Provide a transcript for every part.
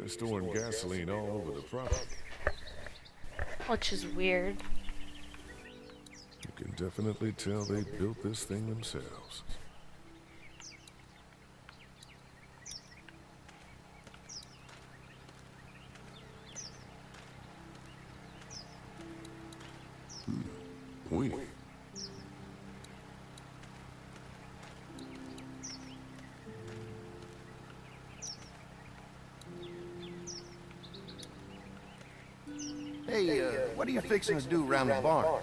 They're storing gasoline all over the property. Which is weird. You can definitely tell they built this thing themselves. Oui. Hey, what are you fixing to do around the barn?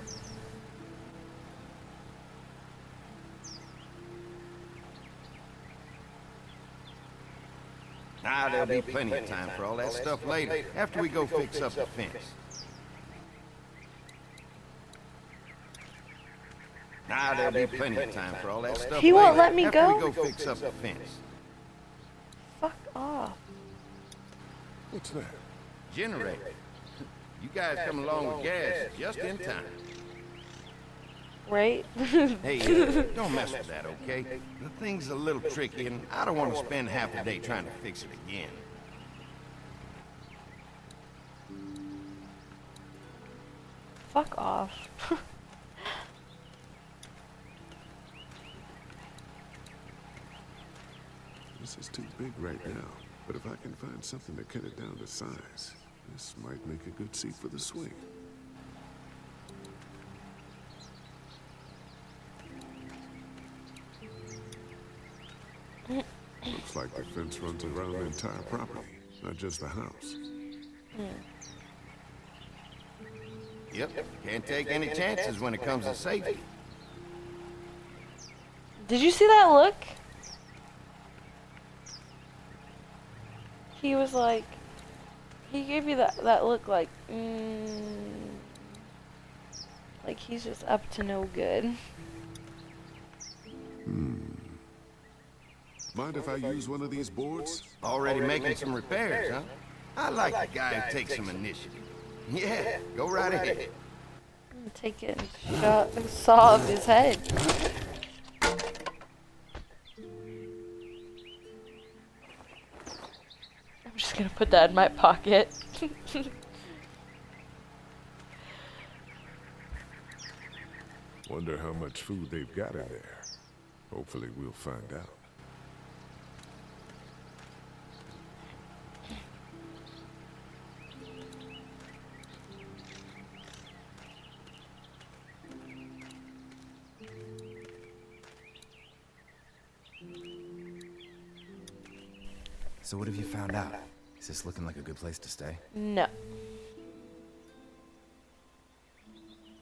Ah, there'll be plenty of time for all that stuff later, after we go fix up the fence. Ah, there'll be plenty of time for all that stuff He won't later, let me after go? we go fix up the fence. Fuck off. What's that? Generator. You guys come along with gas just in time. Right? Hey, don't mess with that, okay? The thing's a little tricky, and I don't want to spend half a day trying to fix it again. Fuck off. This is too big right now, but if I can find something to cut it down to size, this might make a good seat for the swing. Looks like the fence runs around the entire property, not just the house. Yep, can't take any chances when it comes to safety. Did you see that look? He was like, he gave you that look like he's just up to no good. Mind if I use one of these boards? Already making some repairs, huh? I like a guy who takes some initiative. Yeah, go right ahead. I'm gonna take it and saw off his head. I'm just gonna put that in my pocket. Wonder how much food they've got in there. Hopefully we'll find out. So what have you found out? Is this looking like a good place to stay? No.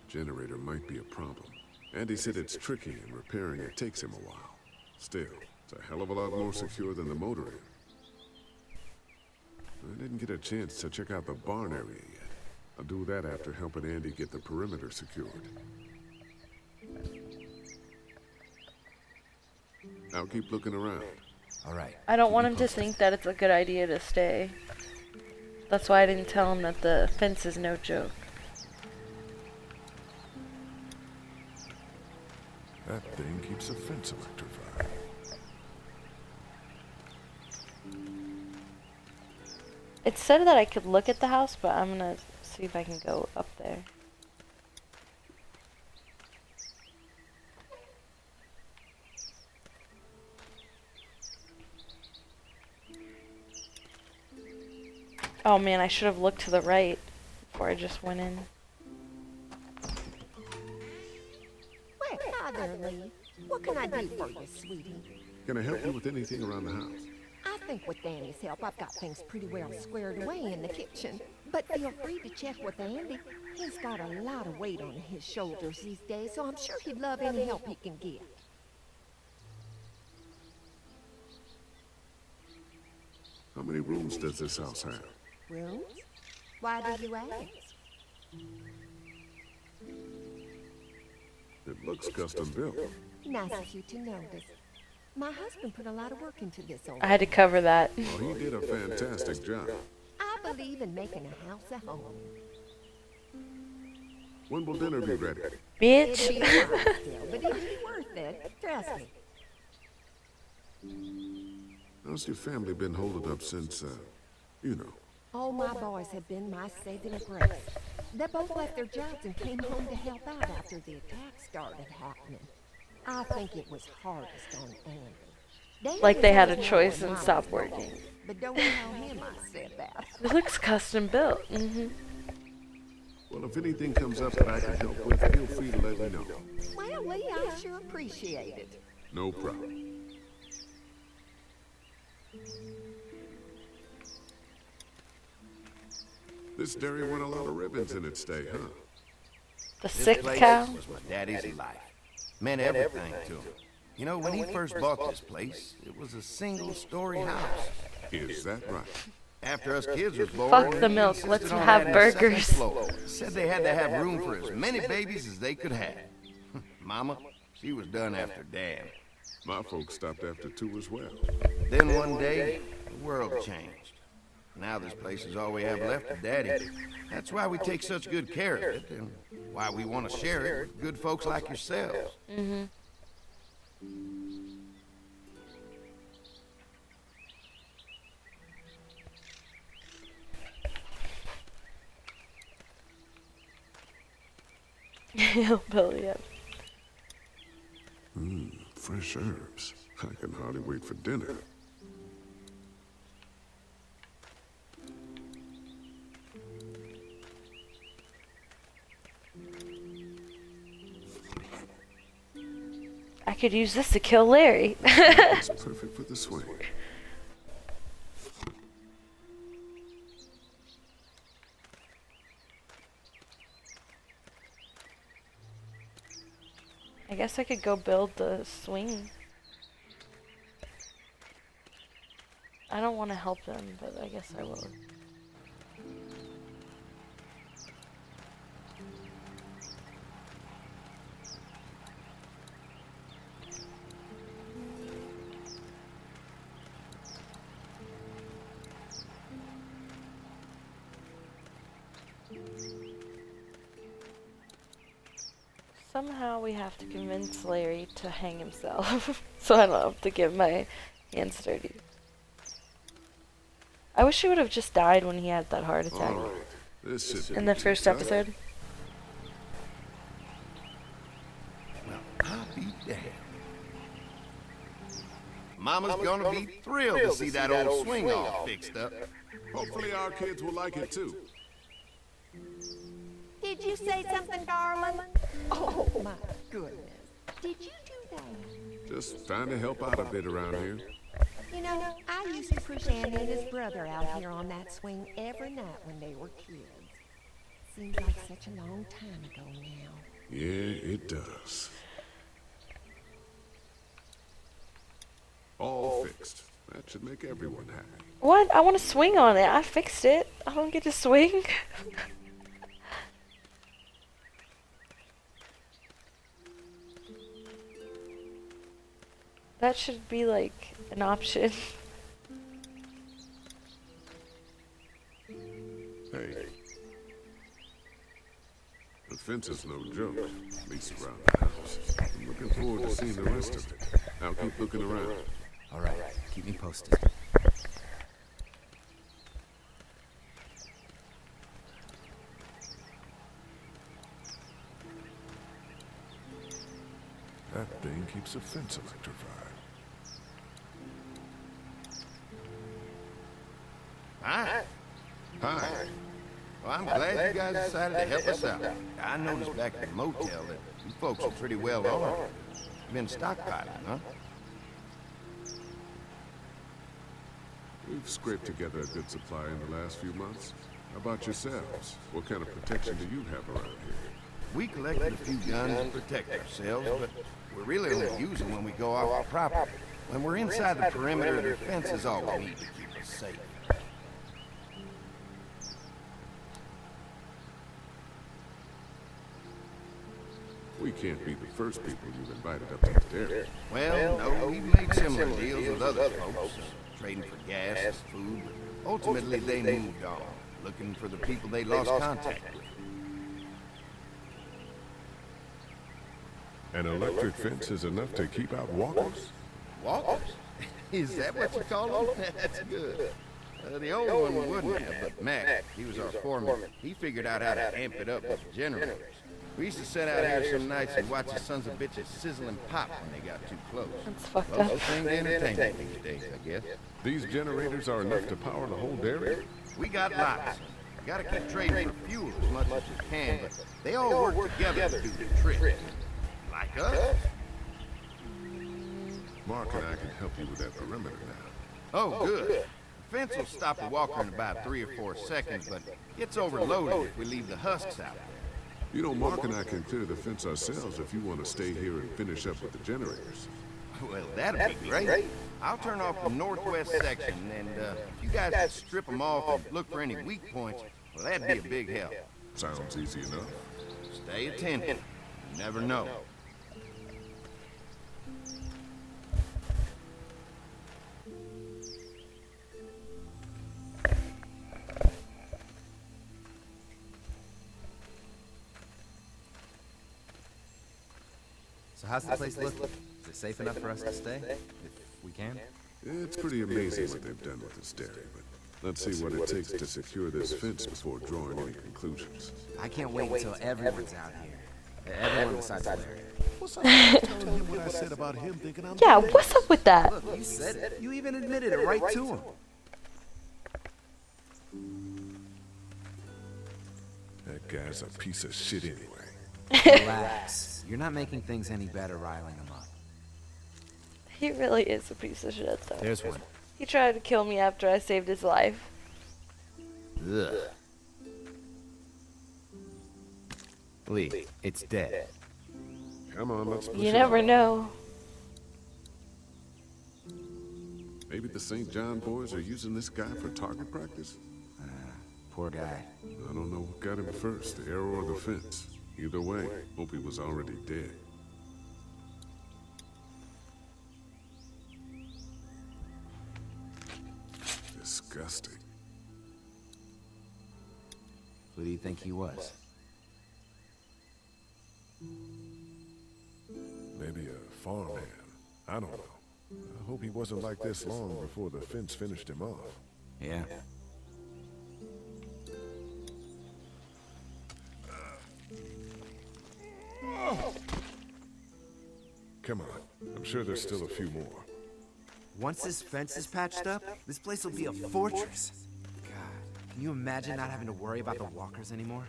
Generator might be a problem. Andy said it's tricky and repairing it takes him a while. Still, it's a hell of a lot more secure than the motor inn. I didn't get a chance to check out the barn area yet. I'll do that after helping Andy get the perimeter secured. I'll keep looking around. All right. I don't want him to think that it's a good idea to stay. That's why I didn't tell him that the fence is no joke. That thing keeps the fence electrified. It said that I could look at the house, but I'm gonna see if I can go up there. Oh man, I should have looked to the right before I just went in. Well, hi there, Lee. What can I do for you, sweetie? Can I help you with anything around the house? I think with Danny's help, I've got things pretty well squared away in the kitchen. But feel free to check with Andy. He's got a lot of weight on his shoulders these days, so I'm sure he'd love any help he can get. How many rooms does this house have? Rooms? Why do you ask? It looks custom built. Nice of you to notice. My husband put a lot of work into this old I had to cover that. Well, he did a fantastic job. I believe in making a house a home. When will dinner be ready? Bitch. It'd be a while still, but it'd be worth it. Trust me. How's your family been holding up since You know. All my boys have been my saving grace. They both left their jobs and came home to help out after the attack started happening. I think it was hardest on Andy. Dan Like they had a deserves more choice when and Mama's stopped gone, working. but don't tell him I said that. It looks custom built. Well, if anything comes up that I can help with, feel free to let me know. Well, Lee, I sure appreciate it. No problem. This dairy won a lot of ribbons in its day, huh? The This sick place cow. was my daddy's life. Meant everything to him. You know, when he first bought this place, it was a single-story house. Is that right? After us kids was born, Fuck the he milk, insisted let's on have adding a second burgers. floor. Said they had to have room for as many babies as they could have. Mama, she was done after Dan. My folks stopped after 2 as well. Then one day, the world changed. Now this place is all we have left of Daddy. That's why we take such good care of it, and why we want to share it with good folks like yourselves. Hillbilly, yeah. Fresh herbs. I can hardly wait for dinner. I could use this to kill Larry. It's perfect for the swing. I guess I could go build the swing. I don't want to help them, but I guess I will. Somehow we have to convince Larry to hang himself, so I don't have to get my hands dirty. I wish he would have just died when he had that heart attack All right. This should in be the too first tough. episode. Well, I'll be damned. Mama's gonna be thrilled to see that old swing all fixed up. Hopefully our kids will like it too. Did you say something, darling? Oh, my goodness. Did you do that? Just trying to help out a bit around here. You know, I used to push Andy and his brother out here on that swing every night when they were kids. Seems like such a long time ago now. Yeah, it does. All fixed. That should make everyone happy. What? I want to swing on it. I fixed it. I don't get to swing. That should be like an option. Hey. The fence is no joke, at least around the house. I'm looking forward to seeing the rest of it. I'll keep looking around. All right, keep me posted. That thing keeps the fence electrified. Hi. Hi. Well, I'm glad you guys decided to help us out. I noticed back at the motel that you folks are pretty well armed. Been stockpiling, huh? We've scraped together a good supply in the last few months. How about yourselves? What kind of protection do you have around here? We collected a few guns to protect ourselves, but we really only use them when we go off the property. When we're inside the perimeter, the fence is all we need to keep us safe. We can't be the first people you've invited up to the dairy. Well, no, we've made similar deals with other folks, trading for gas and food, but ultimately they moved on, looking for the people they lost contact with. An electric fence is enough to keep out walkers? Walkers? Is that what you call them? That's good. The old one wouldn't have, but Mac, he was our foreman. He figured out how to amp it up with the generators. We used to sit out here some nights and watch the sons of bitches sizzle and pop when they got too close. That's fucked Closest up. thing to entertainment these days, I guess. These generators are enough to power the whole dairy? We got lots. We gotta keep trading for fuel as much as we can, but they all work together to do the trick. Like us. Mark and I can help you with that perimeter now. Oh, good. The fence will stop a walker in about 3 or 4 seconds, but gets overloaded if we leave the husks out there. You know, Mark and I can clear the fence ourselves if you want to stay here and finish up with the generators. Well, that'd be great. I'll turn off the northwest section, and if you guys could strip them off and look for any weak points, well, that'd be a big help. Sounds easy enough. Stay attentive. You never know. So how's the place looking? Is it safe enough for us to stay? If we can? It's pretty amazing what they've done with this dairy, but let's see what it takes to secure this fence before drawing any conclusions. I can't wait until everyone's out here. Everyone besides Larry. What's up? Telling him what I said about him thinking I'm Yeah, what's up with that? Look, you said it. You even admitted it right to him. That guy's a piece of shit anyway. Relax. You're not making things any better riling him up. He really is a piece of shit, though. There's one. He tried to kill me after I saved his life. Ugh. Lee, it's dead. Come on, let's push You it never on. know. Maybe the St. John boys are using this guy for target practice? Poor guy. I don't know what got him first, the arrow or the fence. Either way, hope he was already dead. Disgusting. Who do you think he was? Maybe a farmhand. I don't know. I hope he wasn't like this long before the fence finished him off. Yeah. Come on. I'm sure there's still a few more. Once this fence is patched up, this place will be a fortress. God, can you imagine not having to worry about the walkers anymore?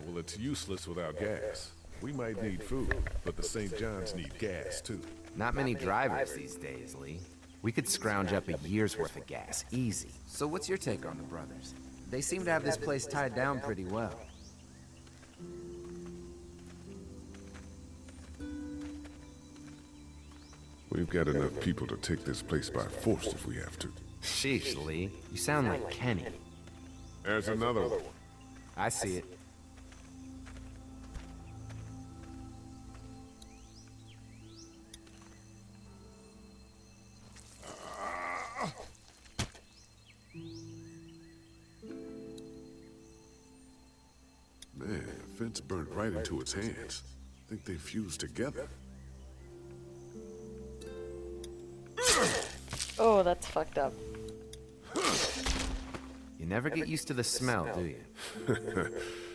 Well, it's useless without gas. We might need food, but the St. John's need gas, too. Not many drivers these days, Lee. We could scrounge up a year's worth of gas, easy. So what's your take on the brothers? They seem to have this place tied down pretty well. We've got enough people to take this place by force if we have to. Sheesh, Lee. You sound like Kenny. There's another one. I see it. Man, the fence burned right into its hands. I think they fused together. Oh, that's fucked up. You never get used to the smell, do you?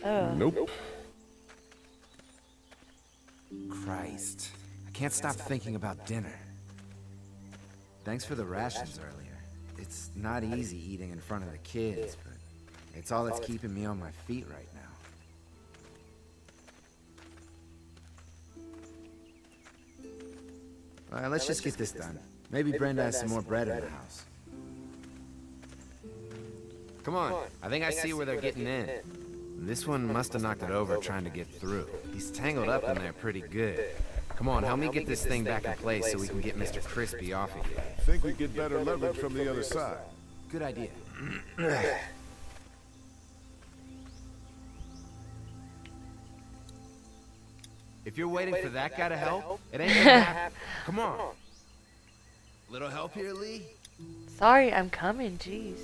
Nope. Christ. I can't stop thinking about dinner. Thanks for the rations earlier. It's not easy eating in front of the kids, but it's all that's keeping me on my feet right now. All right, let's just get this done. Maybe Brenda has some more bread in the house. Come on, I think I see where they're getting in. This one must have knocked it over trying to get through. He's tangled up in there pretty good. Come on, help me get this thing back in place so we can get Mr. Crispy off of here. Think we get better leverage from the other side. Good idea. If you're waiting for that guy to help, it ain't gonna happen. Come on. Little help here, Lee? Sorry, I'm coming, jeez.